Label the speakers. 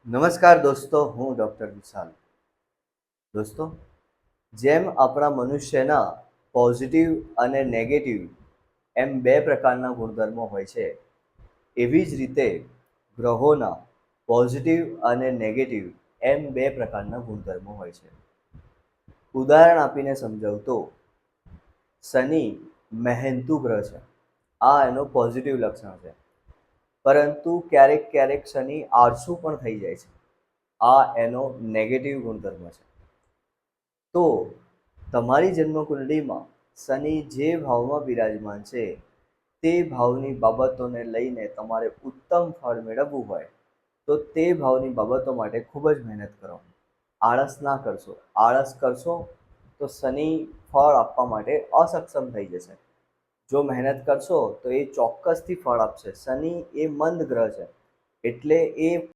Speaker 1: નમસ્કાર દોસ્તો, હું ડૉક્ટર વિશાલ. દોસ્તો, જેમ આપણા મનુષ્યના પોઝિટિવ અને નેગેટિવ એમ બે પ્રકારના ગુણધર્મો હોય છે, એવી જ રીતે ગ્રહોના પોઝિટિવ અને નેગેટિવ એમ બે પ્રકારના ગુણધર્મો હોય છે. ઉદાહરણ આપીને સમજાવું તો શનિ મહેનતુ ગ્રહ છે. આ એનો પોઝિટિવ લક્ષણ છે. પરંતુ ક્યારેક ક્યારેક શનિ આળસુ પણ થઈ જાય છે. આ એનો નેગેટિવ ગુણધર્મ છે. તો તમારી જન્મકુંડળીમાં શનિ જે ભાવમાં બિરાજમાન છે તે ભાવની બાબતોને લઈને તમારે ઉત્તમ ફળ મેળવવું હોય તો તે ભાવની બાબતો માટે ખૂબ જ મહેનત કરો. આળસ ના કરશો. આળસ કરશો તો શનિ ફળ આપવા માટે અસક્ષમ થઈ જશે. જો મહેનત કરશો તો એ ચોક્કસથી ફળ આપશે. શનિ એ મંદ ગ્રહ છે, એટલે એ